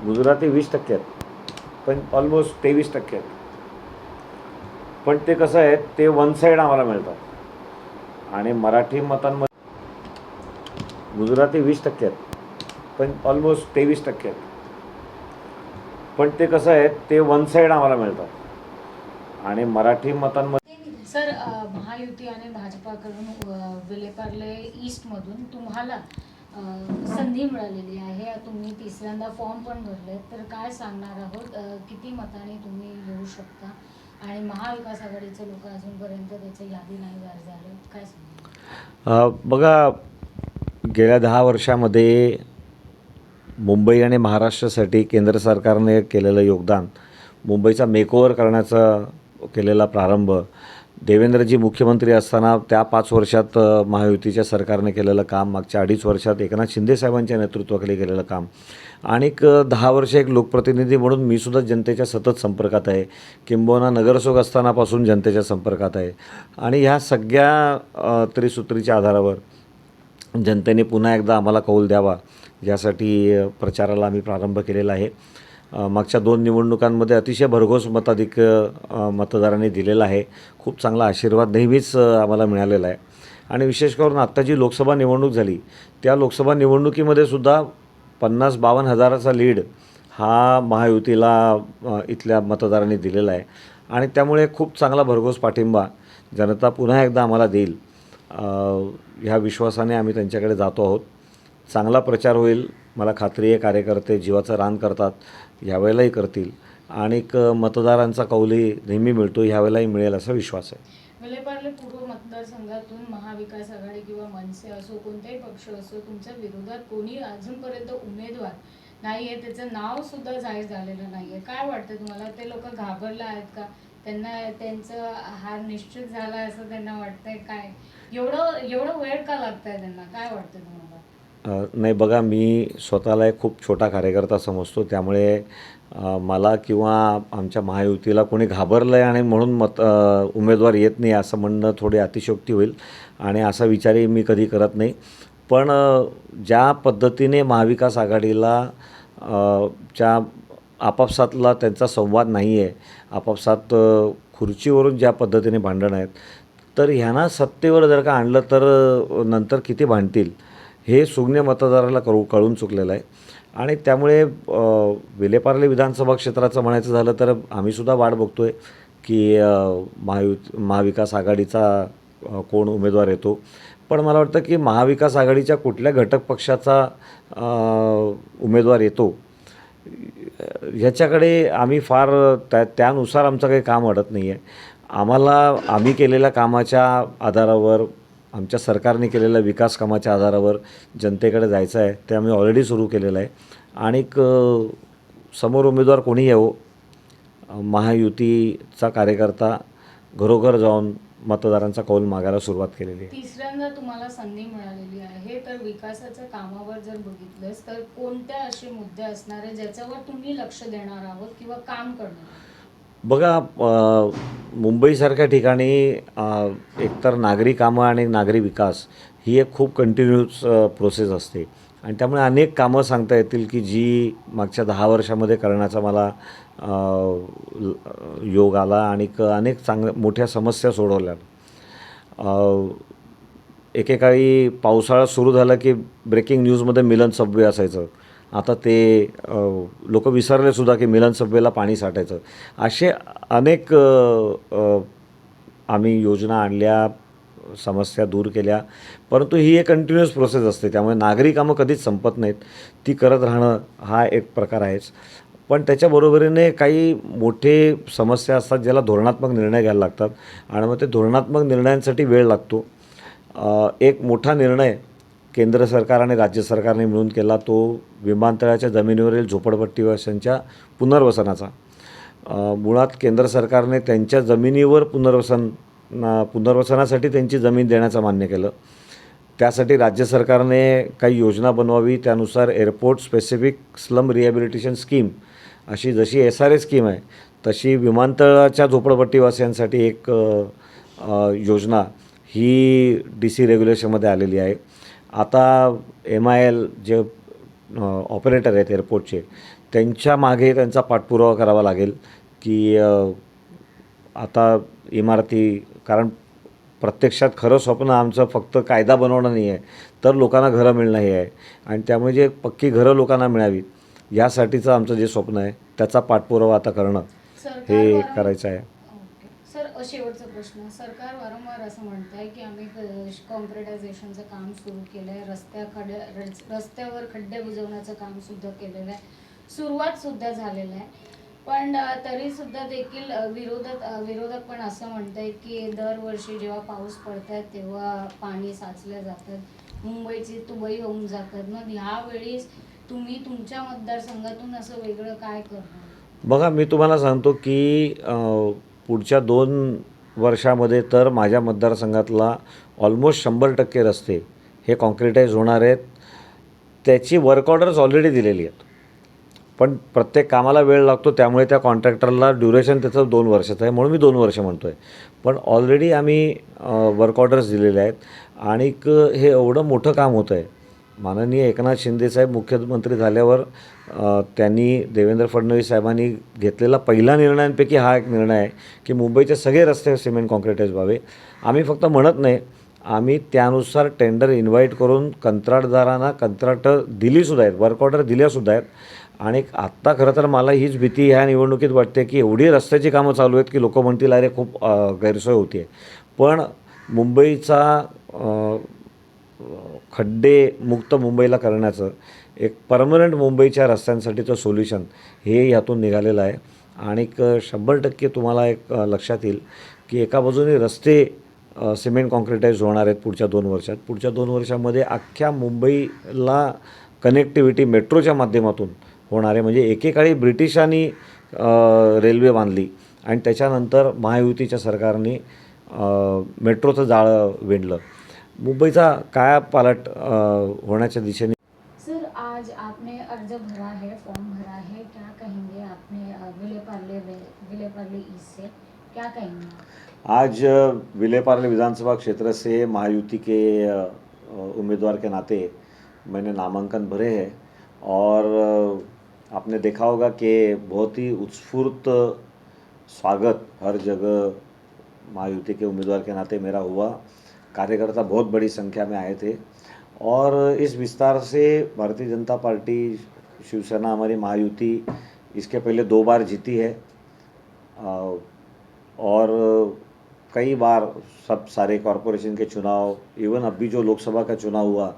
गुजराती 20% आहेत, पण ऑलमोस्ट 23% आहेत. पण ते कसं आहे, ते वन साईड आम्हाला मिळतात. आणि मराठी मतांमध्ये गुजराती 20% आहेत, पण ऑलमोस्ट 23% आहेत. पण ते कसं आहे, ते वन साईड आम्हाला मिळतात. आणि मराठी मतांमध्ये सर, महायुती आणि भाजपाकडून विलेपार्ले ईस्टमधून तुम्हाला संधी मिळालेली आहे. तुम्ही तिसऱ्यांदा फॉर्म पण भरले, तर काय सांगणार आहोत? किती मताने तुम्ही येऊ शकता? आणि महाविकास आघाडीचे लोक अजूनपर्यंत त्याची यादी नाही जाहीर झाली, काय सांगणार? बघा, गेल्या 10 वर्षामध्ये मुंबई आणि महाराष्ट्रासाठी केंद्र सरकारने केलेलं योगदान, मुंबईचा मेकओव्हर करण्याचा केलेला प्रारंभ, देवेंद्रजी मुख्यमंत्री असताना त्या 5 वर्षात महायुतीच्या सरकारने केलेलं काम, मागच्या 2.5 वर्षात एकनाथ शिंदेसाहेबांच्या नेतृत्वाखाली केलेलं काम, आणि 10 वर्ष एक लोकप्रतिनिधी म्हणून मी सुद्धा जनतेच्या सतत संपर्कात आहे. किंबहुना नगरसेवक असतानापासून जनतेच्या संपर्कात आहे. आणि ह्या सगळ्या त्रिसूत्रीच्या आधारावर जनतेने पुन्हा एकदा आम्हाला कौल द्यावा यासाठी प्रचाराला आम्ही प्रारंभ केलेला आहे. मागच्या 2 निवडणुकांमध्ये अतिशय भरघोस मताधिक्य मतदारांनी दिलेला आहे. खूप चांगला आशीर्वाद नेहमीच आम्हाला मिळालेला आहे. आणि विशेष करून आत्ता जी लोकसभा निवडणूक झाली, त्या लोकसभा निवडणुकीमध्ये सुद्धा 50-52 हजाराचा लीड हा महायुतीला इथल्या मतदारांनी दिलेला आहे. आणि त्यामुळे खूप चांगला भरघोस पाठिंबा जनता पुन्हा एकदा आम्हाला देईल, ह्या विश्वासाने आम्ही त्यांच्याकडे जातो आहोत. चांगला प्रचार होईल, मला खात्री आहे. कार्यकर्ते जीवाचं रान करतात, ह्यावेळेलाही करतील. आणि मतदारांचा कौलही नेहमी मिळतो, ह्यावेळेलाही मिळेल असा विश्वास आहे. विलेपार्ले पूर्व मतदारसंघातून महाविकास आघाडी किंवा मनसे असो, कोणताही पक्ष असो, तुमच्या विरोधात कोणी अजूनपर्यंत उमेदवार नाही आहे, त्याचं नाव सुद्धा जाहीर झालेलं नाही आहे. काय वाटतं तुम्हाला? ते लोक घाबरले आहेत का? त्यांना त्यांचं हार निश्चित झाला असं त्यांना वाटतंय? काय एवढं वेळ का लागतंय त्यांना? काय वाटतं तुम्हाला? नाही, बघा, मी स्वतःला एक खूप छोटा कार्यकर्ता समजतो. त्यामुळे मला किंवा आमच्या महायुतीला कोणी घाबरलं आहे आणि म्हणून उमेदवार येत नाही असं म्हणणं थोडी अतिशयोक्ती होईल. आणि असा विचारही मी कधी करत नाही. पण ज्या पद्धतीने महाविकास आघाडीला च्या आपापसातला त्यांचा संवाद नाही आहे, आपापसात खुर्चीवरून ज्या पद्धतीने भांडणं आहेत, तर ह्यांना सत्तेवर जर का आणलं तर नंतर किती भांडतील हे सुज्ञ मतदाराला कळून चुकलेलं आहे. आणि त्यामुळे विलेपार्ले विधानसभा क्षेत्राचं म्हणायचं झालं तर आम्हीसुद्धा वाट बघतो आहे की महाविकास आघाडीचा कोण उमेदवार येतो. पण मला वाटतं की महाविकास आघाडीच्या कुठल्या घटक पक्षाचा उमेदवार येतो ह्याच्याकडे आम्ही फार त्यानुसार आमचं काही काम अडत नाही आहे. आम्ही केलेल्या कामाच्या आधारावर, आमच्या सरकारने केलेल्या विकास कामाच्या आधारावर जनतेकडे जायचं आहे. ते आम्ही ऑलरेडी सुरू केलेलं आहे. आणि समोर उमेदवार कोणी येवो, महायुतीचा कार्यकर्ता घरोघर जाऊन मतदारांचा कौल मागायला सुरुवात केलेली आहे. तिसऱ्यांदा तुम्हाला संधी मिळालेली आहे, तर विकासाच्या कामावर जर बघितलंस तर कोणत्या असे मुद्दे असणार आहे ज्याच्यावर तुम्ही लक्ष देणार आहोत किंवा काम करणार? बघा, मुंबईसारख्या ठिकाणी एकतर नागरी कामं आणि नागरी विकास ही एक खूप कंटिन्यूस प्रोसेस असते. आणि त्यामुळे अनेक कामं सांगता येतील की जी मागच्या 10 वर्षामध्ये करण्याचा मला योग आला आणि अनेक मोठ्या समस्या सोडवल्या. एकेकाळी पावसाळा सुरू झाला की ब्रेकिंग न्यूजमध्ये मिलन सबवे असायचं. आता ते लोक विसरलेसुद्धा की मिलन सबवेला पाणी साठायचं. असे अनेक आम्ही योजना आणल्या, समस्या दूर केल्या. परंतु ही एक कंटिन्युअस प्रोसेस असते. त्यामुळे नागरी कामं कधीच संपत नाहीत, ती करत राहणं हा एक प्रकार आहेच. पण त्याच्याबरोबरीने काही मोठे समस्या असतात ज्याला धोरणात्मक निर्णय घ्यायला लागतात. आणि मग ते धोरणात्मक निर्णयांसाठी वेळ लागतो. एक मोठा निर्णय केंद्र सरकार आणि राज्य सरकारने मिळून केला, तो विमानतळाच्या जमिनीवरील झोपडपट्टीवासियांच्या पुनर्वसनाचा. मुळात केंद्र सरकारने त्यांच्या जमिनीवर पुनर्वसनासाठी त्यांची जमीन देण्याचं मान्य केलं. त्यासाठी राज्य सरकारने काही योजना बनवावी. त्यानुसार airport specific slum rehabilitation scheme अशी जशी SRA स्कीम आहे, तशी विमानतळाच्या झोपडपट्टीवासियांसाठी एक योजना ही DC रेग्युलेशनमध्ये आलेली आहे. आता MIL जे ऑपरेटर आहेत एअरपोर्टचे, त्यांच्या मागे त्यांचा पाठपुरावा करावा लागेल की आता इमारती, कारण प्रत्यक्षात खरं स्वप्न आमचं फक्त कायदा बनवणं नाही आहे, तर लोकांना घरं मिळणं हे आहे. आणि त्यामुळे जे पक्की घरं लोकांना मिळावीत यासाठीचं आमचं जे स्वप्न आहे त्याचा पाठपुरावा आता करणं हे करायचं आहे. ओके सर, शेवटचा प्रश्न. सरकार वारंवार असं म्हणत आहे की आम्ही कॉन्क्रिटायझेशनचं काम सुरू केलं आहे, रस्त्यावर खड्डे बुजवण्याचं काम सुद्धा केलेलं आहे, सुरुवात सुद्धा झालेलं आहे. पण तरी सुद्धा देखील विरोधक पण असं म्हणत आहेत की दरवर्षी जेव्हा पाऊस पडतात तेव्हा पाणी साचलं जातं, मुंबईची तुबई होऊन जातात. मग ह्यावेळी तुम्ही तुमच्या मतदारसंघातून असं वेगळं काय करणार? बघा, मी तुम्हाला सांगतो की पुढच्या 2 वर्षामध्ये तर माझ्या मतदारसंघातला ऑलमोस्ट 100% रस्ते हे कॉन्क्रिटाईज होणार आहेत. त्याची वर्क ऑर्डर्स ऑलरेडी दिलेली आहेत, पण प्रत्येक कामाला वेळ लागतो, त्यामुळे त्या कॉन्ट्रॅक्टरला ड्युरेशन त्याचं 2 वर्षाचं आहे, म्हणून मी 2 वर्ष म्हणतो आहे. पण ऑलरेडी आम्ही वर्क ऑर्डर्स दिलेल्या आहेत. आणि हे एवढं मोठं काम होतं आहे. माननीय एकनाथ शिंदेसाहेब मुख्यमंत्री झाल्यावर त्यांनी, देवेंद्र फडणवीस साहेबांनी घेतलेला पहिला निर्णयांपैकी हा एक निर्णय आहे की मुंबईचे सगळे रस्ते सिमेंट कॉन्क्रिटाईज व्हावे. आम्ही फक्त म्हणत नाही, आम्ही त्यानुसार टेंडर इन्व्हाइट करून कंत्राटदारांना कंत्राटं दिलीसुद्धा आहेत, वर्क ऑर्डर दिल्यासुद्धा आहेत. आणि आत्ता खरं तर मला हीच भीती ह्या निवडणुकीत वाटते की एवढी रस्त्याची कामं चालू आहेत की लोक म्हणतील अरे खूप गैरसोय होती आहे. पण मुंबईचा खड्डे मुक्त मुंबईला करण्याचं एक परमनंट मुंबईच्या रस्त्यांसाठीचं सोल्युशन हे यातून निघालेलं आहे. आणि 100% तुम्हाला एक लक्षात येईल की एका बाजूने रस्ते सिमेंट कॉन्क्रिटाईज होणार आहेत पुढच्या 2 वर्षात. पुढच्या 2 वर्षामध्ये अख्ख्या मुंबईला कनेक्टिव्हिटी मेट्रोच्या माध्यमातून होणार आहे. म्हणजे एकेकाळी ब्रिटिशांनी रेल्वे बांधली आणि त्याच्यानंतर महायुतीच्या सरकारने मेट्रोचं जाळं विणलं. मुंबईचा कायापालट होण्याच्या दिशेने. सर, आज आपने अर्ज भरा है, फॉर्म भरा है, क्या कहेंगे? आपने विलेपार्ले ईस्ट से क्या कहेंगे? आज विलेपार्ले विधानसभा क्षेत्र से महायुति के उम्मीदवार के नाते मैंने नामांकन भरे हैं। और आपने देखा होगा कि बहुत ही उत्स्फूर्त स्वागत हर जगह महायुति के उम्मीदवार के नाते मेरा हुआ। कार्यकर्ता बहुत बड़ी संख्या में आए थे और इस विस्तार से भारतीय जनता पार्टी, शिवसेना, हमारी महायुति इसके पहले 2 बार जीती है और कई बार सब सारे कॉरपोरेशन के चुनाव, इवन अभी जो लोकसभा का चुनाव हुआ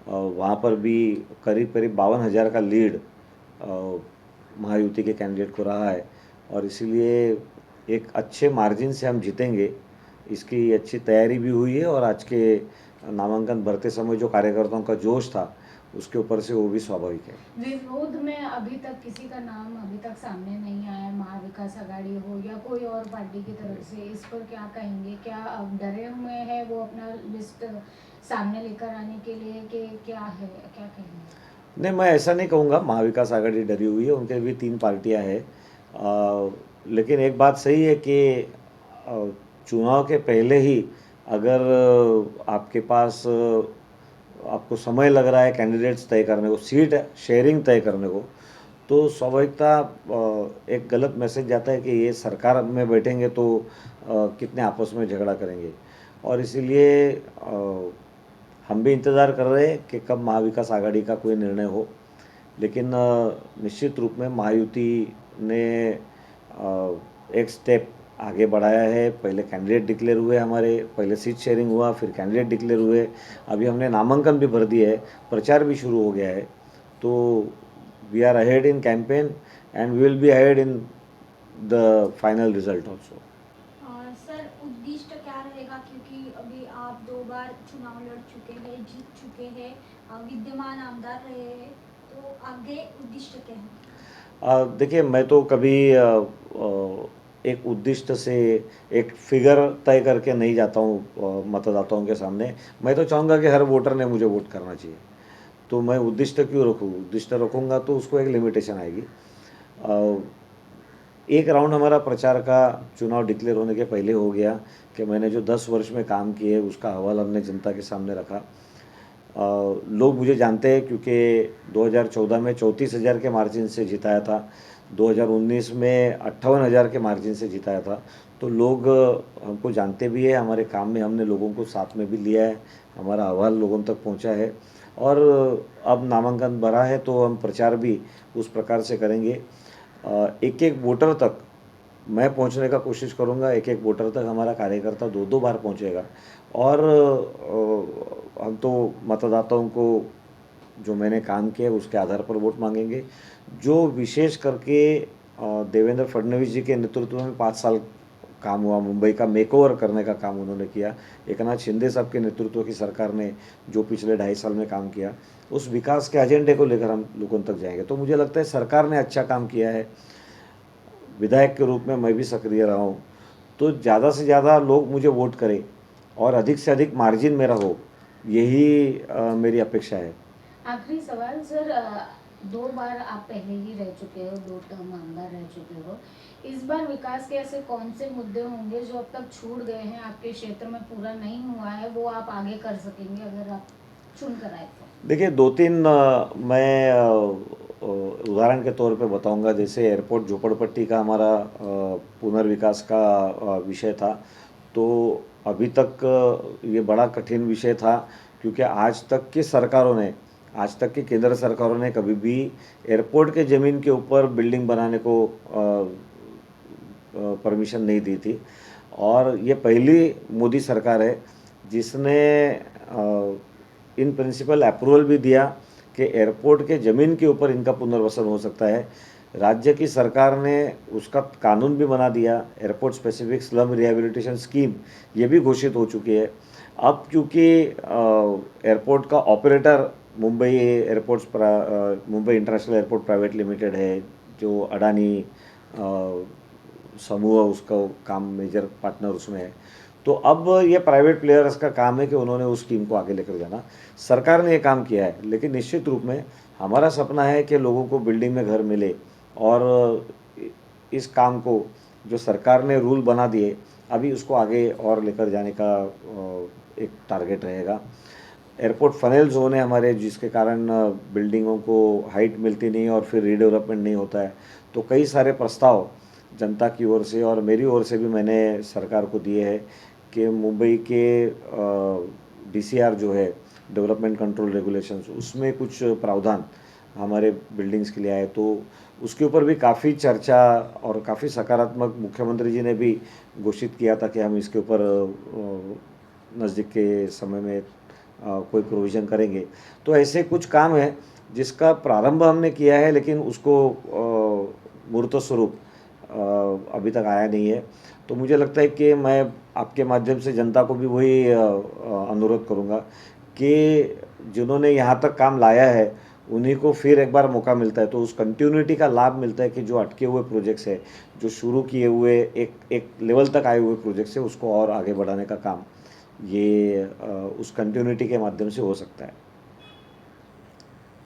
वहाँ पर भी करीब 52,000 का लीड महायुति के कैंडिडेट को रहा है। और इसीलिए एक अच्छे मार्जिन से हम जीतेंगे, इसकी अच्छी तैयारी भी हुई है। और आज के नामांकन भरते समय जो कार्यकर्ताओं का जोश था उसके ऊपर से वो भी स्वाभाविक है। विरोध में अभी तक किसी का नाम अभी तक सामने नहीं आया, महाविकास आघाड़ी हो या कोई और पार्टी की तरफ से, इस पर क्या कहेंगे? क्या अब डरे हुए हैं वो अपना लिस्ट सामने लेकर आने के लिए कि क्या है, क्या कहेंगे? नहीं, मैं ऐसा नहीं कहूँगा महाविकास आघाड़ी डरी हुई है, उनके भी 3 पार्टियां हैं। लेकिन एक बात सही है कि चुनाव के पहले ही अगर आपके पास आपको समय लग रहा है कैंडिडेट्स तय करने को, सीट शेयरिंग तय करने को, तो स्वाभाविकता एक गलत मैसेज जाता है कि ये सरकार में बैठेंगे तो कितने आपस में झगड़ा करेंगे। और इसीलिए हम भी इंतज़ार कर रहे हैं कि कब महाविकास आघाड़ी का कोई निर्णय हो। लेकिन निश्चित रूप में महायुति ने एक स्टेप आगे बढ़ाया है। पहले कैंडिडेट डिक्लेयर हुए हमारे, पहले सीट शेयरिंग हुआ, फिर कैंडिडेट डिक्लेयर हुए, अभी हमने नामांकन भी भर दिए है, प्रचार भी शुरू हो गया है। तो we are ahead in campaign and we will be ahead in the final result also. Sir, उद्दिष्ट क्या रहेगा, क्योंकि अभी आप 2 बार चुनाव लड़ चुके हैं, जीत चुके हैं, विद्यमान आमदार रहे हैं, तो आगे उद्दिष्ट क्या है? देखिए, मैं तो कभी एक उद्दिष्ट से एक फिगर तय करके नहीं जाता हूँ मतदाताओं के सामने। मैं तो चाहूँगा कि हर वोटर ने मुझे वोट करना चाहिए। तो मैं उद्दिष्ट क्यों रखूँ? उद्दिष्ट रखूँगा तो उसको एक लिमिटेशन आएगी। एक राउंड हमारा प्रचार का चुनाव डिक्लेयर होने के पहले हो गया कि मैंने जो 10 वर्ष में काम किए उसका हवाला हमने जनता के सामने रखा। लोग मुझे जानते हैं क्योंकि 2014 में 34,000 के मार्जिन से जिताया था, 2019 में 58,000 के मार्जिन से जिताया था। तो लोग हमको जानते भी हैं, हमारे काम में हमने लोगों को साथ में भी लिया है, हमारा अहवाल लोगों तक पहुंचा है। और अब नामांकन भरा है तो हम प्रचार भी उस प्रकार से करेंगे। एक एक वोटर तक मैं पहुंचने का कोशिश करूंगा, एक एक वोटर तक हमारा कार्यकर्ता दो दो बार पहुंचेगा। और हम तो मतदाताओं को जो मैंने काम किया उसके आधार पर वोट मांगेंगे। जो विशेष करके देवेंद्र फडणवीस जी के नेतृत्व में 5 साल काम हुआ, मुंबई का मेकओवर करने का काम उन्होंने किया। एकनाथ शिंदे साहब के नेतृत्व की सरकार ने जो पिछले 2.5 साल में काम किया, उस विकास के एजेंडे को लेकर हम लोगों तक जाएंगे। तो मुझे लगता है सरकार ने अच्छा काम किया है। विधायक के रूप में मैं भी सक्रिय रहा हूँ, तो ज़्यादा से ज़्यादा लोग मुझे वोट करें और अधिक से अधिक मार्जिन मेरा हो, यही मेरी अपेक्षा है। आखिरी सवाल सर, 2 बार आप पहले ही रह चुके हो, 2 टर्म आमदार रह चुके हो। इस बार विकास के ऐसे कौन से मुद्दे होंगे जो अब तक छूट गए हैं, आपके क्षेत्र में पूरा नहीं हुआ है, वो आप आगे कर सकेंगे अगर आप चुन कर आए तो? देखिए 2-3 मैं उदाहरण के तौर पे बताऊंगा। जैसे एयरपोर्ट झोपड़पट्टी का हमारा पुनर्विकास का विषय था, तो अभी तक ये बड़ा कठिन विषय था क्योंकि आज तक की केंद्र सरकारों ने कभी भी एयरपोर्ट के ज़मीन के ऊपर बिल्डिंग बनाने को परमिशन नहीं दी थी। और ये पहली मोदी सरकार है जिसने इन प्रिंसिपल अप्रूवल भी दिया कि एयरपोर्ट के ज़मीन के ऊपर इनका पुनर्वसन हो सकता है। राज्य की सरकार ने उसका कानून भी बना दिया, airport specific slum rehabilitation scheme ये भी घोषित हो चुकी है। अब क्योंकि एयरपोर्ट का operator Mumbai Mumbai international airport private limited है, जो अडानी समूह उसका काम मेजर पार्टनर उसमें है। तो अब ये प्राइवेट प्लेयर्स का काम है कि उन्होंने उस स्कीम को आगे लेकर जाना। सरकार ने ये काम किया है, लेकिन निश्चित रूप में हमारा सपना है कि लोगों को बिल्डिंग में घर मिले। और इस काम को जो सरकार ने रूल बना दिए, अभी उसको आगे और लेकर जाने का एक टारगेट रहेगा। एयरपोर्ट फनेल जोन है हमारे, जिसके कारण बिल्डिंगों को हाइट मिलती नहीं और फिर रीडेवलपमेंट नहीं होता है। तो कई सारे प्रस्ताव जनता की ओर से और मेरी ओर से भी मैंने सरकार को दिए हैं कि मुंबई के DCR जो है, डेवलपमेंट कंट्रोल रेगुलेशंस, उसमें कुछ प्रावधान हमारे बिल्डिंग्स के लिए आए। तो उसके ऊपर भी काफ़ी चर्चा और काफ़ी सकारात्मक मुख्यमंत्री जी ने भी घोषित किया था कि हम इसके ऊपर नज़दीक के समय में कोई प्रोविज़न करेंगे। तो ऐसे कुछ काम है जिसका प्रारंभ हमने किया है, लेकिन उसको मूर्त स्वरूप अभी तक आया नहीं है। तो मुझे लगता है कि मैं आपके माध्यम से जनता को भी वही अनुरोध करूँगा कि जिन्होंने यहाँ तक काम लाया है उन्हीं को फिर एक बार मौका मिलता है, तो उस कंटिन्यूटी का लाभ मिलता है कि जो अटके हुए प्रोजेक्ट्स है, जो शुरू किए हुए एक लेवल तक आए हुए प्रोजेक्ट्स है, उसको और आगे बढ़ाने का काम ये उस कंटिन्यूटी के माध्यम से हो सकता है।